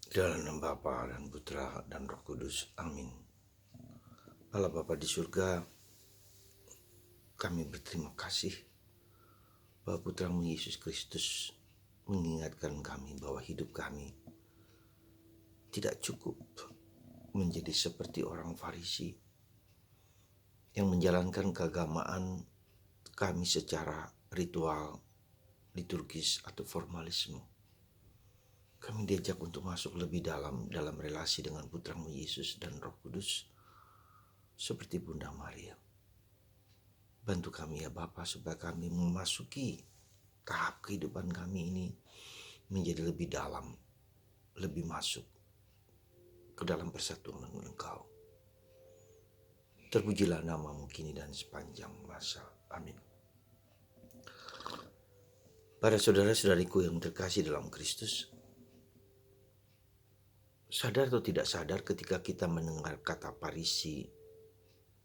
Dalam nama Bapa dan Putra dan Roh Kudus. Amin. Allah Bapa di surga, kami berterima kasih bahwa Putramu Yesus Kristus mengingatkan kami bahwa hidup kami tidak cukup menjadi seperti orang Farisi yang menjalankan keagamaan kami secara ritual, liturgis atau formalisme. Kami diajak untuk masuk lebih dalam relasi dengan Putramu Yesus dan Roh Kudus seperti Bunda Maria. Bantu kami ya Bapa supaya kami memasuki tahap kehidupan kami ini menjadi lebih dalam, lebih masuk ke dalam persatuan dengan Engkau. Terpujilah namamu kini dan sepanjang masa. Amin. Para saudara-saudariku yang terkasih dalam Kristus, sadar atau tidak sadar ketika kita mendengar kata Farisi,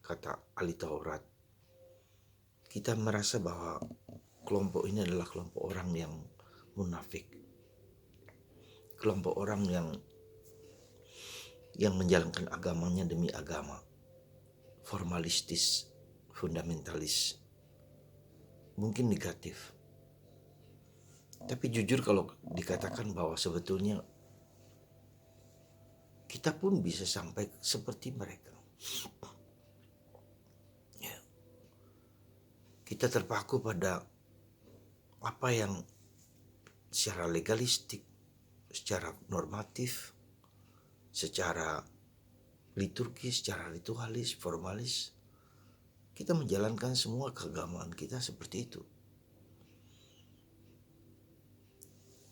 kata ahli Taurat, kita merasa bahwa kelompok ini adalah kelompok orang yang munafik. Kelompok orang yang menjalankan agamanya demi agama. Formalistis, fundamentalis. Mungkin negatif. Tapi jujur kalau dikatakan bahwa sebetulnya kita pun bisa sampai seperti mereka. Ya. Kita terpaku pada apa yang secara legalistik, secara normatif, secara liturgis, secara ritualis, formalis, kita menjalankan semua keagamaan kita seperti itu.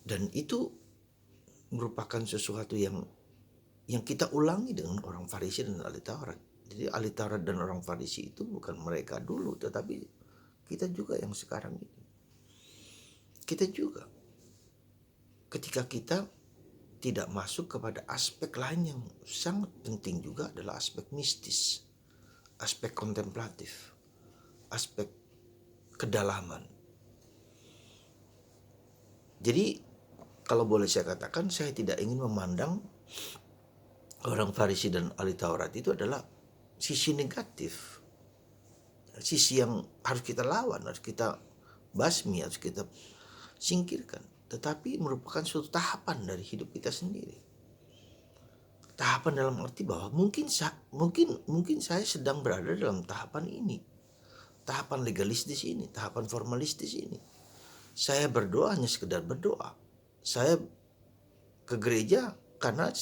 Dan itu merupakan sesuatu yang kita ulangi dengan orang Farisi dan ahli Taurat. Jadi ahli Taurat dan orang Farisi itu bukan mereka dulu, tetapi kita juga yang sekarang ini. Kita juga. Ketika kita tidak masuk kepada aspek lain yang sangat penting juga adalah aspek mistis, aspek kontemplatif, aspek kedalaman. Jadi kalau boleh saya katakan, saya tidak ingin memandang orang Farisi dan ahli Taurat itu adalah sisi negatif, sisi yang harus kita lawan, harus kita basmi, harus kita singkirkan. Tetapi merupakan suatu tahapan dari hidup kita sendiri. Tahapan dalam arti bahwa mungkin saya sedang berada dalam tahapan ini. Tahapan legalistis ini, tahapan formalistis ini. Saya berdoa hanya sekedar berdoa. Saya ke gereja karena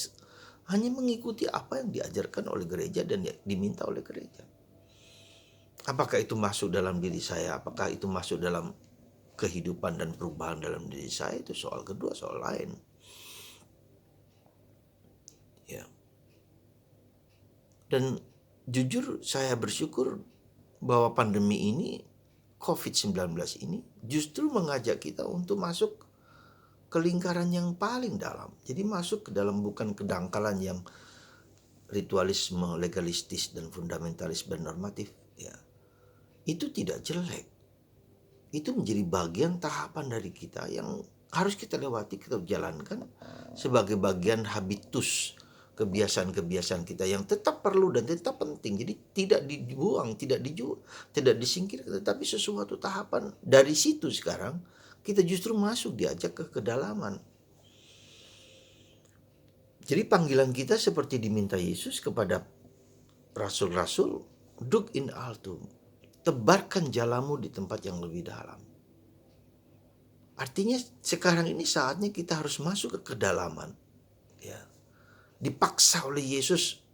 hanya mengikuti apa yang diajarkan oleh gereja dan diminta oleh gereja. Apakah itu masuk dalam diri saya? Apakah itu masuk dalam kehidupan dan perubahan dalam diri saya? Itu soal kedua, soal lain. Ya. Dan jujur saya bersyukur bahwa pandemi ini, COVID-19 ini justru mengajak kita untuk masuk ke lingkaran yang paling dalam. Jadi masuk ke dalam bukan kedangkalan yang ritualisme, legalistis, dan fundamentalis dan normatif. Ya. Itu tidak jelek. Itu menjadi bagian tahapan dari kita yang harus kita lewati, kita jalankan sebagai bagian habitus, kebiasaan-kebiasaan kita yang tetap perlu dan tetap penting. Jadi tidak dibuang, tidak disingkirkan, tetapi sesuatu tahapan dari situ sekarang kita justru masuk, diajak ke kedalaman. Jadi panggilan kita seperti diminta Yesus kepada rasul-rasul, dug in altum, tebarkan jalamu di tempat yang lebih dalam. Artinya sekarang ini saatnya kita harus masuk ke kedalaman. Ya. Dipaksa oleh Yesus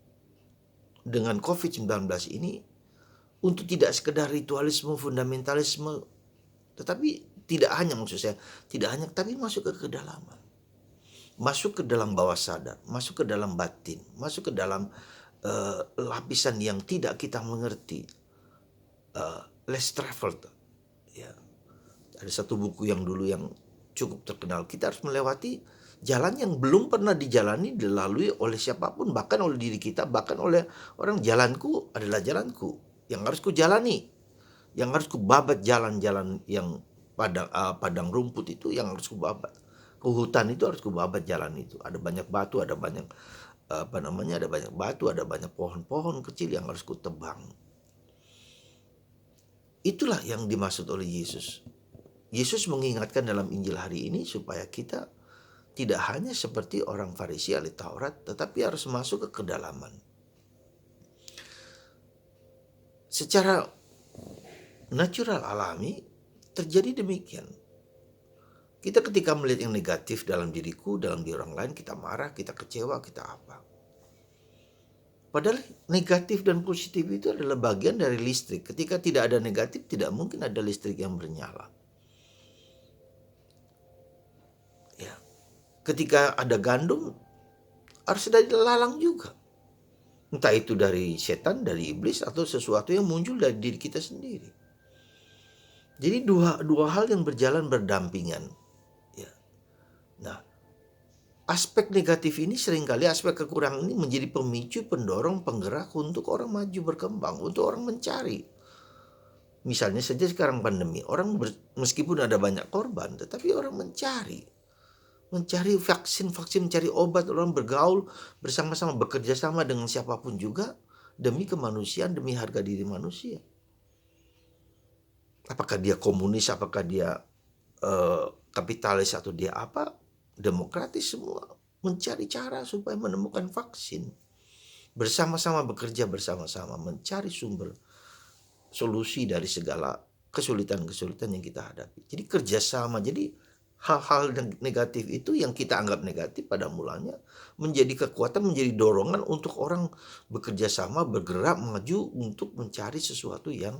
dengan COVID-19 ini untuk tidak sekedar ritualisme, fundamentalisme, tetapi tidak hanya tapi masuk ke kedalaman. Masuk ke dalam bawah sadar, masuk ke dalam batin, masuk ke dalam lapisan yang tidak kita mengerti. Less traveled. Ya. Ada satu buku yang dulu yang cukup terkenal. Kita harus melewati jalan yang belum pernah dilalui oleh siapapun, bahkan oleh diri kita, bahkan oleh orang. Jalanku adalah jalanku yang harus ku jalani, yang harus ku babat. Jalan-jalan yang padang rumput itu yang harus ku babat. Ke hutan itu harus kubabat jalan itu. Ada banyak batu, ada banyak ada banyak batu, ada banyak pohon-pohon kecil yang harus kutebang. Itulah yang dimaksud oleh Yesus. Yesus mengingatkan dalam Injil hari ini supaya kita tidak hanya seperti orang Farisi ahli Taurat, tetapi harus masuk ke kedalaman. Secara natural alami terjadi demikian. Kita ketika melihat yang negatif dalam diriku, dalam diri orang lain, kita marah, kita kecewa, kita apa. Padahal negatif dan positif itu adalah bagian dari listrik. Ketika tidak ada negatif, tidak mungkin ada listrik yang bernyala. Ya. Ketika ada gandum, harus ada lalang juga. Entah itu dari setan, dari iblis, atau sesuatu yang muncul dari diri kita sendiri. Jadi dua hal yang berjalan berdampingan. Ya. Nah, aspek negatif ini seringkali, aspek kekurangan ini menjadi pemicu, pendorong, penggerak untuk orang maju berkembang, untuk orang mencari. Misalnya saja sekarang pandemi, orang meskipun ada banyak korban, tetapi orang mencari vaksin, mencari obat, orang bergaul bersama-sama, bekerja sama dengan siapapun juga demi kemanusiaan, demi harga diri manusia. Apakah dia komunis, apakah dia kapitalis, atau dia apa, demokratis, semua mencari cara supaya menemukan vaksin. Bersama-sama bekerja bersama-sama mencari sumber solusi dari segala kesulitan-kesulitan yang kita hadapi. Jadi kerjasama, jadi hal-hal negatif itu yang kita anggap negatif pada mulanya menjadi kekuatan, menjadi dorongan untuk orang bekerja sama, bergerak, maju untuk mencari sesuatu yang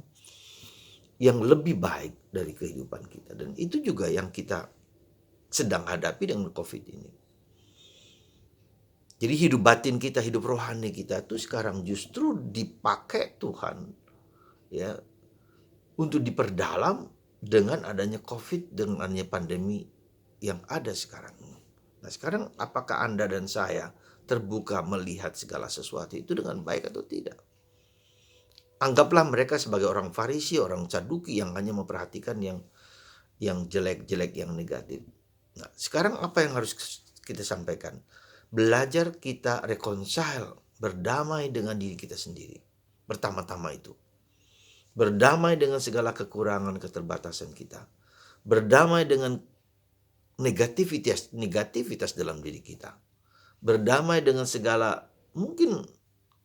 lebih baik dari kehidupan kita. Dan itu juga yang kita sedang hadapi dengan COVID ini. Jadi hidup batin kita, hidup rohani kita tuh sekarang justru dipakai Tuhan ya untuk diperdalam dengan adanya COVID, dengan adanya pandemi yang ada sekarang. Nah, sekarang apakah Anda dan saya terbuka melihat segala sesuatu itu dengan baik atau tidak? Anggaplah mereka sebagai orang Farisi, orang Saduki yang hanya memperhatikan yang jelek-jelek, yang negatif. Nah, sekarang apa yang harus kita sampaikan? Belajar kita reconcile, berdamai dengan diri kita sendiri. Pertama-tama itu. Berdamai dengan segala kekurangan, keterbatasan kita. Berdamai dengan negativitas dalam diri kita. Berdamai dengan segala mungkin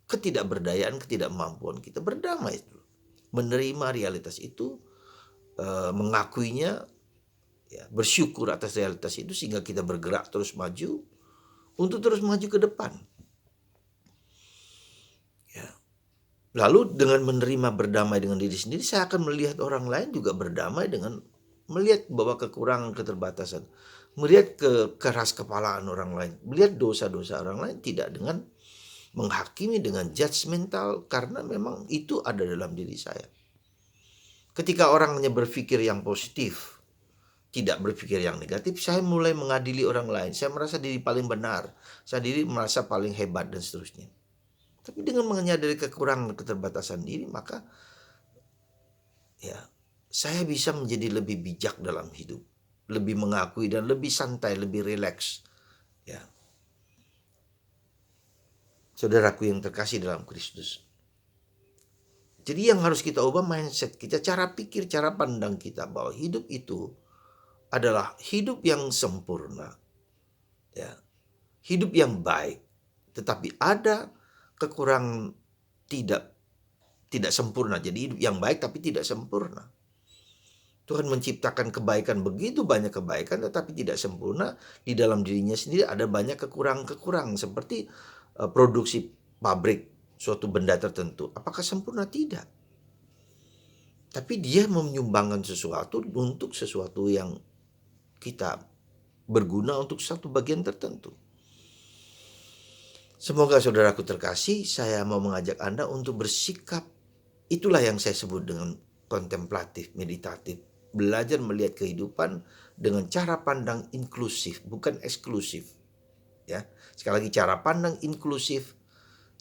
ketidakberdayaan, ketidakmampuan kita. Berdamai itu. Menerima realitas itu, mengakuinya, ya, bersyukur atas realitas itu sehingga kita bergerak terus maju untuk terus maju ke depan. Ya. Lalu dengan menerima, berdamai dengan diri sendiri, saya akan melihat orang lain juga berdamai dengan melihat bahwa kekurangan, keterbatasan, melihat keras kepalaan orang lain, melihat dosa-dosa orang lain, tidak dengan menghakimi, dengan judgmental, karena memang itu ada dalam diri saya. Ketika orang hanya berpikir yang positif, tidak berpikir yang negatif, saya mulai mengadili orang lain. Saya merasa diri paling benar, saya merasa paling hebat dan seterusnya. Tapi dengan menyadari kekurangan dan keterbatasan diri, maka ya saya bisa menjadi lebih bijak dalam hidup, lebih mengakui dan lebih santai, lebih rileks. Ya. Saudaraku yang terkasih dalam Kristus. Jadi yang harus kita ubah mindset kita, cara pikir, cara pandang kita bahwa hidup itu adalah hidup yang sempurna. Ya. Hidup yang baik. Tetapi ada kekurangan, tidak sempurna. Jadi hidup yang baik tapi tidak sempurna. Tuhan menciptakan kebaikan, begitu banyak kebaikan, tetapi tidak sempurna. Di dalam dirinya sendiri ada banyak kekurangan-kekurangan. Seperti produksi pabrik suatu benda tertentu. Apakah sempurna? Tidak. Tapi dia menyumbangkan sesuatu untuk sesuatu yang kita berguna untuk satu bagian tertentu. Semoga saudaraku terkasih, saya mau mengajak Anda untuk bersikap. Itulah yang saya sebut dengan kontemplatif, meditatif. Belajar melihat kehidupan dengan cara pandang inklusif, bukan eksklusif. Ya, sekali lagi cara pandang inklusif,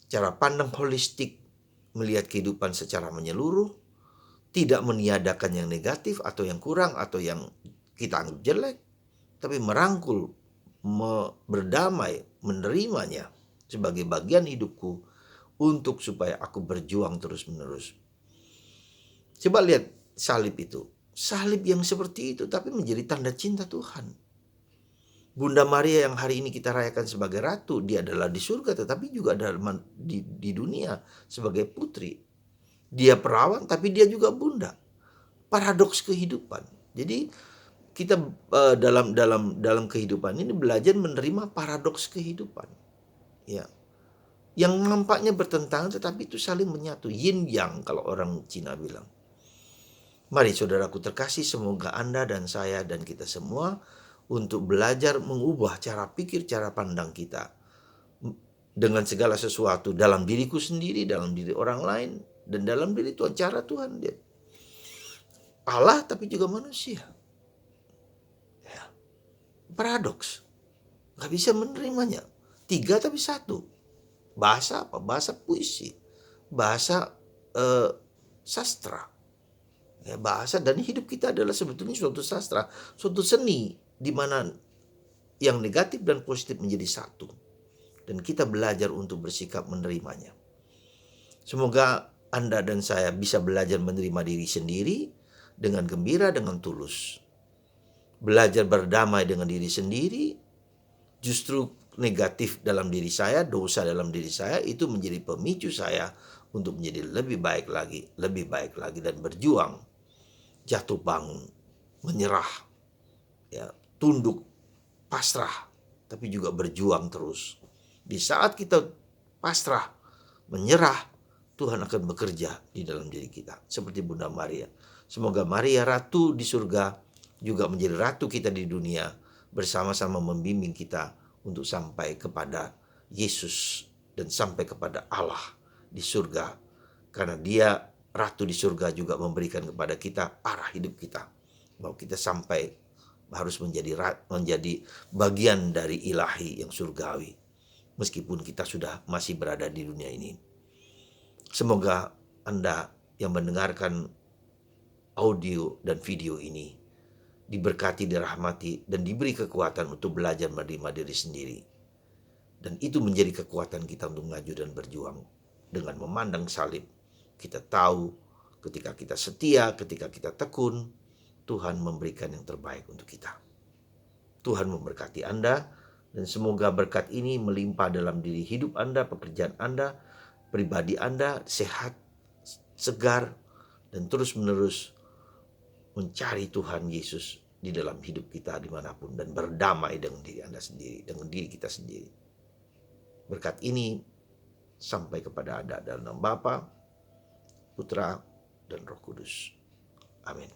cara pandang holistik, melihat kehidupan secara menyeluruh, tidak meniadakan yang negatif atau yang kurang atau yang kita anggap jelek, tapi merangkul, berdamai, menerimanya sebagai bagian hidupku untuk supaya aku berjuang terus-menerus. Coba lihat salib itu. Salib yang seperti itu tapi menjadi tanda cinta Tuhan. Bunda Maria yang hari ini kita rayakan sebagai ratu, dia adalah di surga tetapi juga di dunia sebagai putri. Dia perawan tapi dia juga bunda. Paradoks kehidupan. Jadi kita dalam kehidupan ini belajar menerima paradoks kehidupan. Ya. Yang nampaknya bertentangan tetapi itu saling menyatu, yin yang kalau orang Cina bilang. Mari saudaraku terkasih, semoga Anda dan saya dan kita semua untuk belajar mengubah cara pikir, cara pandang kita dengan segala sesuatu dalam diriku sendiri, dalam diri orang lain, dan dalam diri Tuhan. Cara Tuhan dia Allah tapi juga manusia. Ya. Paradoks. Gak bisa menerimanya. 3 tapi 1. Bahasa apa? Bahasa puisi. Bahasa sastra. Ya, bahasa dan hidup kita adalah sebetulnya suatu sastra, suatu seni di mana yang negatif dan positif menjadi satu. Dan kita belajar untuk bersikap menerimanya. Semoga Anda dan saya bisa belajar menerima diri sendiri dengan gembira, dengan tulus. Belajar berdamai dengan diri sendiri, justru negatif dalam diri saya, dosa dalam diri saya itu menjadi pemicu saya untuk menjadi lebih baik lagi dan berjuang. Jatuh bangun, menyerah, ya, tunduk, pasrah, tapi juga berjuang terus. Di saat kita pasrah, menyerah, Tuhan akan bekerja di dalam diri kita. Seperti Bunda Maria. Semoga Maria Ratu di surga juga menjadi Ratu kita di dunia, bersama-sama membimbing kita untuk sampai kepada Yesus dan sampai kepada Allah di surga. Karena dia Ratu di surga juga memberikan kepada kita arah hidup kita. Bahwa kita sampai harus menjadi bagian dari ilahi yang surgawi. Meskipun kita sudah masih berada di dunia ini. Semoga Anda yang mendengarkan audio dan video ini diberkati, dirahmati, dan diberi kekuatan untuk belajar menerima diri sendiri. Dan itu menjadi kekuatan kita untuk maju dan berjuang. Dengan memandang salib, kita tahu ketika kita setia, ketika kita tekun, Tuhan memberikan yang terbaik untuk kita. Tuhan memberkati Anda, dan semoga berkat ini melimpah dalam diri hidup Anda, pekerjaan Anda, pribadi Anda, sehat, segar, dan terus-menerus mencari Tuhan Yesus di dalam hidup kita dimanapun, dan berdamai dengan diri Anda sendiri, dengan diri kita sendiri. Berkat ini sampai kepada Anda dalam nama Bapa, Putra, dan Roh Kudus. Amin.